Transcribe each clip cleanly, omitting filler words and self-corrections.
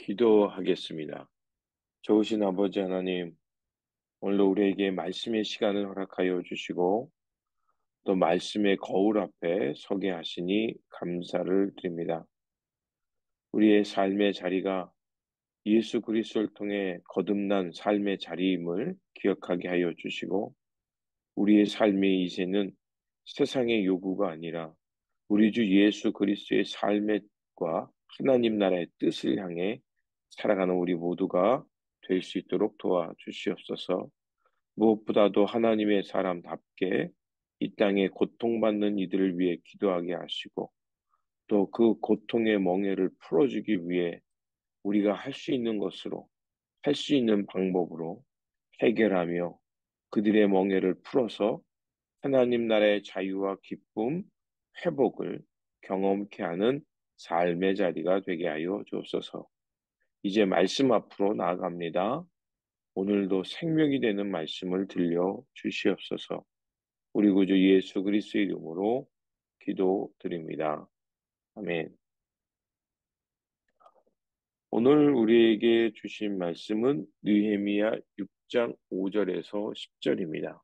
기도하겠습니다. 좋으신 아버지 하나님, 오늘도 우리에게 말씀의 시간을 허락하여 주시고, 또 말씀의 거울 앞에 서게 하시니 감사를 드립니다. 우리의 삶의 자리가 예수 그리스도를 통해 거듭난 삶의 자리임을 기억하게 하여 주시고, 우리의 삶의 이제는 세상의 요구가 아니라 우리 주 예수 그리스도의 삶과 하나님 나라의 뜻을 향해 살아가는 우리 모두가 될 수 있도록 도와주시옵소서. 무엇보다도 하나님의 사람답게 이 땅에 고통받는 이들을 위해 기도하게 하시고, 또 그 고통의 멍에를 풀어주기 위해 우리가 할 수 있는 것으로, 할 수 있는 방법으로 해결하며 그들의 멍에를 풀어서 하나님 나라의 자유와 기쁨, 회복을 경험케 하는 삶의 자리가 되게 하여 주옵소서. 이제 말씀 앞으로 나아갑니다. 오늘도 생명이 되는 말씀을 들려 주시옵소서. 우리 구주 예수 그리스도의 이름으로 기도드립니다. 아멘. 오늘 우리에게 주신 말씀은 느헤미야 6장 5절에서 10절입니다.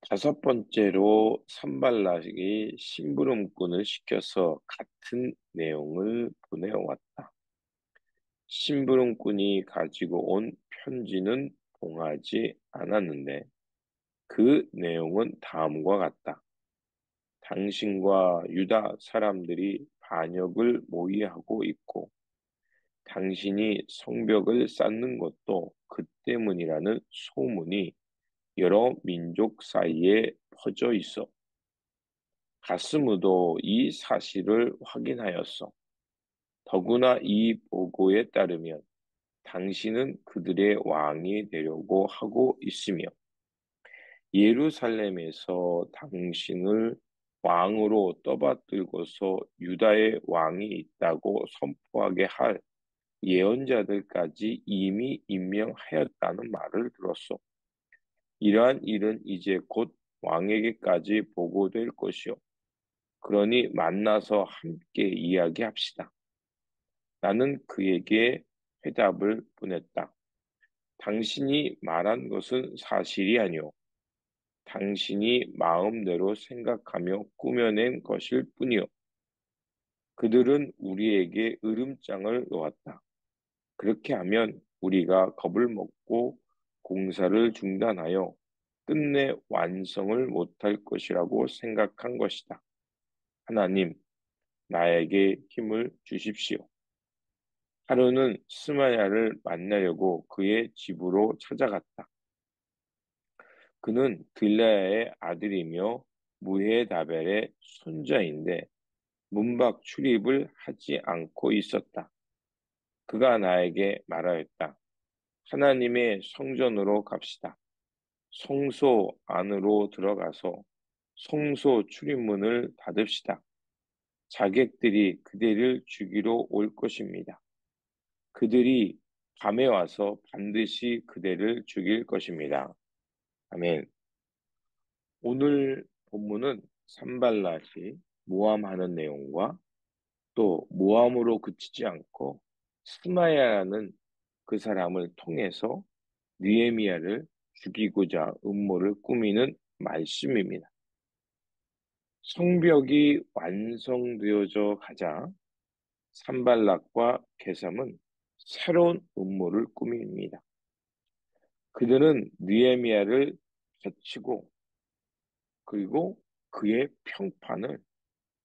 다섯 번째로 산발락이 심부름꾼을 시켜서 같은 내용을 보내왔다. 심부름꾼이 가지고 온 편지는 봉하지 않았는데 그 내용은 다음과 같다. 당신과 유다 사람들이 반역을 모의하고 있고 당신이 성벽을 쌓는 것도 그 때문이라는 소문이 여러 민족 사이에 퍼져 있어. 가스무도 이 사실을 확인하였어. 더구나 이 보고에 따르면 당신은 그들의 왕이 되려고 하고 있으며 예루살렘에서 당신을 왕으로 떠받들고서 유다의 왕이 있다고 선포하게 할 예언자들까지 이미 임명하였다는 말을 들었소. 이러한 일은 이제 곧 왕에게까지 보고될 것이요. 그러니 만나서 함께 이야기합시다. 나는 그에게 회답을 보냈다. 당신이 말한 것은 사실이 아니오. 당신이 마음대로 생각하며 꾸며낸 것일 뿐이오. 그들은 우리에게 으름장을 놓았다. 그렇게 하면 우리가 겁을 먹고 공사를 중단하여 끝내 완성을 못할 것이라고 생각한 것이다. 하나님, 나에게 힘을 주십시오. 하루는 스마야를 만나려고 그의 집으로 찾아갔다. 그는 들라야의 아들이며 무헤다벨의 손자인데 문밖 출입을 하지 않고 있었다. 그가 나에게 말하였다. 하나님의 성전으로 갑시다. 성소 안으로 들어가서 성소 출입문을 닫읍시다. 자객들이 그대를 죽이러 올 것입니다. 그들이 밤에 와서 반드시 그대를 죽일 것입니다. 아멘. 오늘 본문은 산발락이 모함하는 내용과 또 모함으로 그치지 않고 스마야라는 그 사람을 통해서 느헤미야를 죽이고자 음모를 꾸미는 말씀입니다. 성벽이 완성되어져 가자 산발락과 게삼은 새로운 음모를 꾸밉니다. 그들은 느헤미야를 해치고 그리고 그의 평판을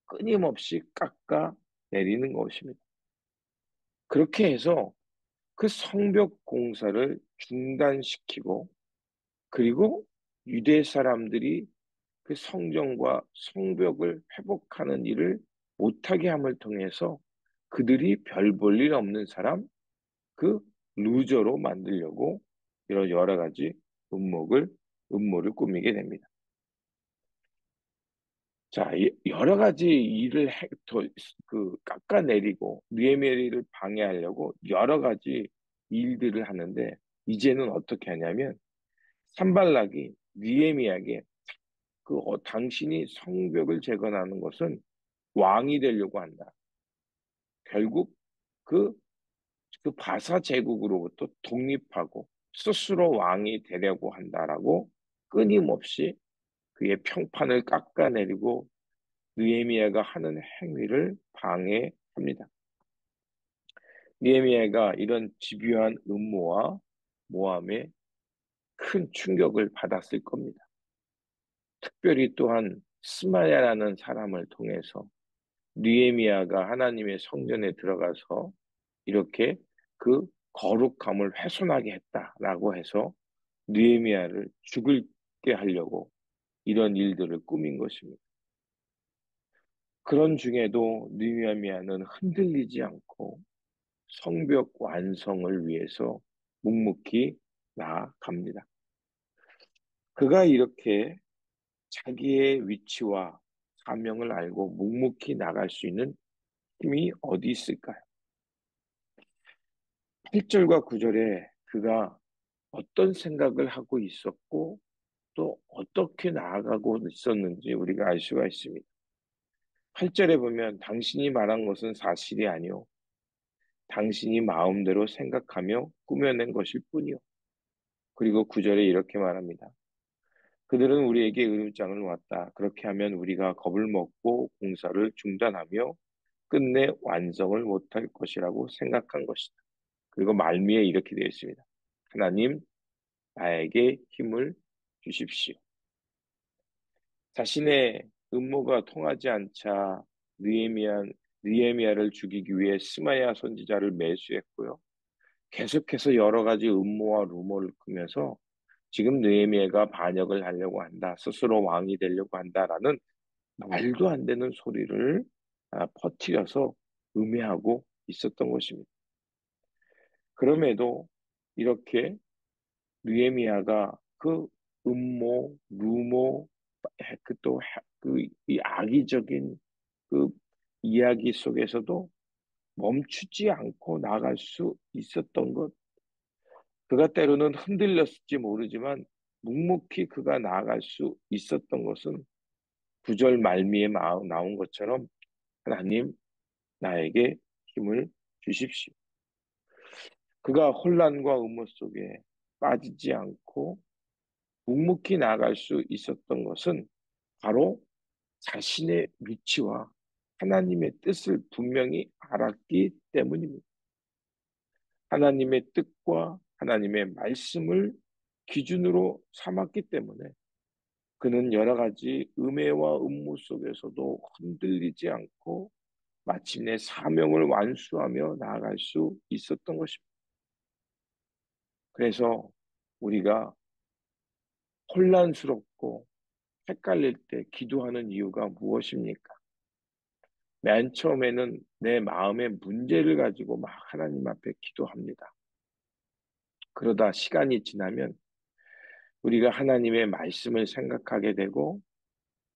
끊임없이 깎아 내리는 것입니다. 그렇게 해서 그 성벽 공사를 중단시키고 그리고 유대 사람들이 그 성전과 성벽을 회복하는 일을 못하게 함을 통해서 그들이 별 볼 일 없는 사람, 그 루저로 만들려고 이런 여러 가지 음모를 꾸미게 됩니다. 자, 여러 가지 일을 깎아내리고 느헤미야를 방해하려고 여러 가지 일들을 하는데 이제는 어떻게 하냐면 산발락이 느헤미야에게 당신이 성벽을 재건하는 것은 왕이 되려고 한다. 결국 그, 그 바사 제국으로부터 독립하고 스스로 왕이 되려고 한다라고 끊임없이 그의 평판을 깎아내리고 느헤미야가 하는 행위를 방해합니다. 느헤미야가 이런 집요한 음모와 모함에 큰 충격을 받았을 겁니다. 특별히 또한 스마야라는 사람을 통해서 느헤미야가 하나님의 성전에 들어가서 이렇게 그 거룩함을 훼손하게 했다라고 해서 느헤미야를 죽게 하려고 이런 일들을 꾸민 것입니다. 그런 중에도 느헤미야는 흔들리지 않고 성벽 완성을 위해서 묵묵히 나아갑니다. 그가 이렇게 자기의 위치와 사명을 알고 묵묵히 나갈 수 있는 힘이 어디 있을까요? 8절과 9절에 그가 어떤 생각을 하고 있었고 또 어떻게 나아가고 있었는지 우리가 알 수가 있습니다. 8절에 보면 당신이 말한 것은 사실이 아니오. 당신이 마음대로 생각하며 꾸며낸 것일 뿐이오. 그리고 9절에 이렇게 말합니다. 그들은 우리에게 의문장을 놓았다. 그렇게 하면 우리가 겁을 먹고 공사를 중단하며 끝내 완성을 못할 것이라고 생각한 것이다. 그리고 말미에 이렇게 되어 있습니다. 하나님, 나에게 힘을 주십시오. 자신의 음모가 통하지 않자 느헤미야, 느헤미야를 죽이기 위해 스마야 선지자를 매수했고요. 계속해서 여러 가지 음모와 루머를 꾸면서 지금 느헤미야가 반역을 하려고 한다. 스스로 왕이 되려고 한다라는 말도 안 되는 소리를 퍼뜨려서 음해하고 있었던 것입니다. 그럼에도 이렇게 느헤미야가 그 음모, 루머, 이 악의적인 그 이야기 속에서도 멈추지 않고 나갈 수 있었던 것. 그가 때로는 흔들렸을지 모르지만 묵묵히 그가 나아갈 수 있었던 것은 구절 말미에 나온 것처럼 하나님 나에게 힘을 주십시오. 그가 혼란과 음모 속에 빠지지 않고 묵묵히 나아갈 수 있었던 것은 바로 자신의 위치와 하나님의 뜻을 분명히 알았기 때문입니다. 하나님의 뜻과 하나님의 말씀을 기준으로 삼았기 때문에 그는 여러 가지 음해와 음모 속에서도 흔들리지 않고 마침내 사명을 완수하며 나아갈 수 있었던 것입니다. 그래서 우리가 혼란스럽고 헷갈릴 때 기도하는 이유가 무엇입니까? 맨 처음에는 내 마음의 문제를 가지고 막 하나님 앞에 기도합니다. 그러다 시간이 지나면 우리가 하나님의 말씀을 생각하게 되고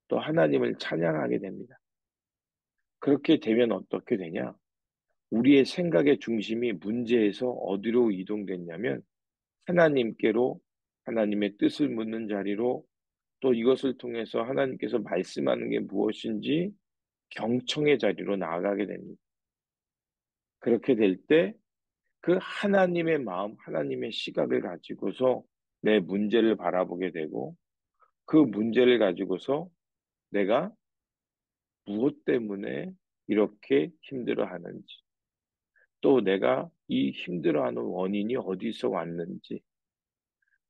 또 하나님을 찬양하게 됩니다. 그렇게 되면 어떻게 되냐? 우리의 생각의 중심이 문제에서 어디로 이동됐냐면 하나님께로 하나님의 뜻을 묻는 자리로 또 이것을 통해서 하나님께서 말씀하는 게 무엇인지 경청의 자리로 나아가게 됩니다. 그렇게 될 때 그 하나님의 마음, 하나님의 시각을 가지고서 내 문제를 바라보게 되고 그 문제를 가지고서 내가 무엇 때문에 이렇게 힘들어하는지 또 내가 이 힘들어하는 원인이 어디서 왔는지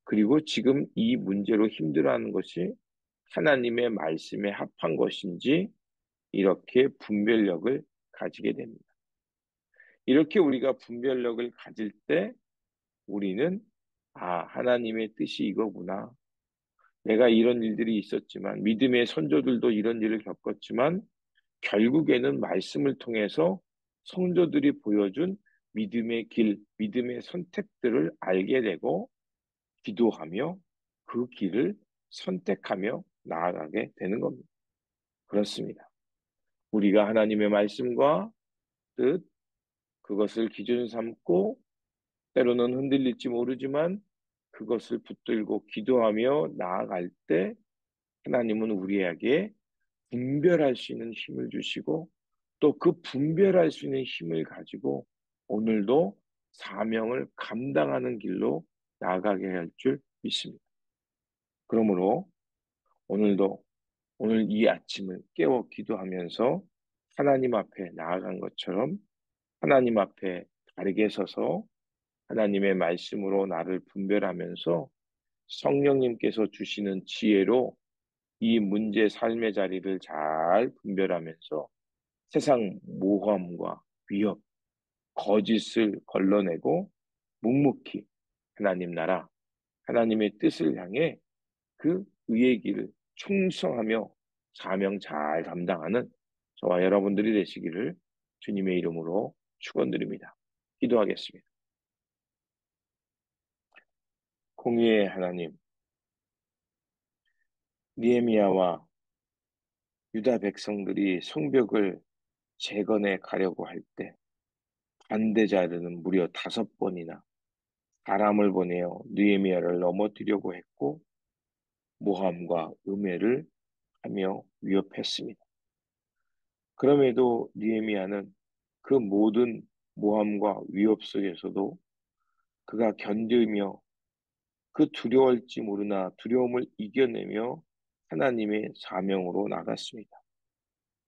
그리고 지금 이 문제로 힘들어하는 것이 하나님의 말씀에 합한 것인지 이렇게 분별력을 가지게 됩니다. 이렇게 우리가 분별력을 가질 때 우리는 하나님의 뜻이 이거구나. 내가 이런 일들이 있었지만 믿음의 선조들도 이런 일을 겪었지만 결국에는 말씀을 통해서 성도들이 보여준 믿음의 길, 믿음의 선택들을 알게 되고 기도하며 그 길을 선택하며 나아가게 되는 겁니다. 그렇습니다. 우리가 하나님의 말씀과 뜻, 그것을 기준 삼고 때로는 흔들릴지 모르지만 그것을 붙들고 기도하며 나아갈 때 하나님은 우리에게 분별할 수 있는 힘을 주시고 또 그 분별할 수 있는 힘을 가지고 오늘도 사명을 감당하는 길로 나아가게 할 줄 믿습니다. 그러므로 오늘도 오늘 이 아침을 깨워 기도하면서 하나님 앞에 나아간 것처럼 하나님 앞에 바르게 서서 하나님의 말씀으로 나를 분별하면서 성령님께서 주시는 지혜로 이 문제 삶의 자리를 잘 분별하면서 세상 모험과 위협, 거짓을 걸러내고 묵묵히 하나님 나라, 하나님의 뜻을 향해 그 의의 길을 충성하며 사명 잘 감당하는 저와 여러분들이 되시기를 주님의 이름으로 축원드립니다. 기도하겠습니다. 공의의 하나님, 니에미야와 유다 백성들이 성벽을 재건해 가려고 할 때 반대자들은 무려 5번이나 사람을 보내어 느헤미야를 넘어뜨리려고 했고 모함과 음해를 하며 위협했습니다. 그럼에도 느헤미야는 그 모든 모함과 위협 속에서도 그가 견디며 그 두려울지 모르나 두려움을 이겨내며 하나님의 사명으로 나갔습니다.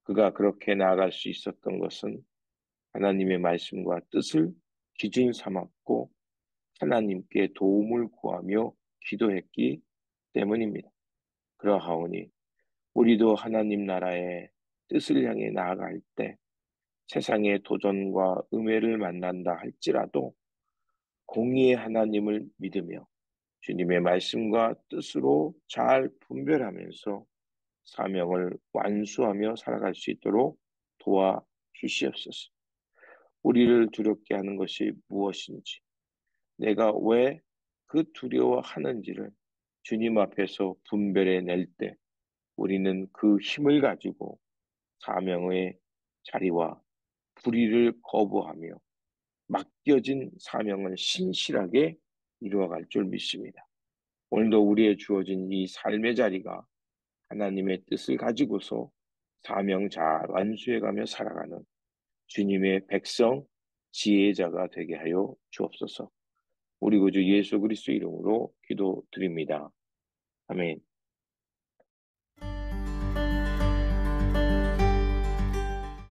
그가 그렇게 나아갈 수 있었던 것은 하나님의 말씀과 뜻을 기준 삼았고 하나님께 도움을 구하며 기도했기 때문입니다. 그러하오니 우리도 하나님 나라의 뜻을 향해 나아갈 때 세상의 도전과 음해를 만난다 할지라도 공의의 하나님을 믿으며 주님의 말씀과 뜻으로 잘 분별하면서 사명을 완수하며 살아갈 수 있도록 도와주시옵소서. 우리를 두렵게 하는 것이 무엇인지, 내가 왜 그 두려워하는지를 주님 앞에서 분별해 낼 때 우리는 그 힘을 가지고 사명의 자리와 불의를 거부하며 맡겨진 사명을 신실하게 이루어갈 줄 믿습니다. 오늘도 우리의 주어진 이 삶의 자리가 하나님의 뜻을 가지고서 사명 잘 완수해가며 살아가는 주님의 백성, 지혜자가 되게 하여 주옵소서. 우리 구주 예수 그리스도 이름으로 기도드립니다. 아멘.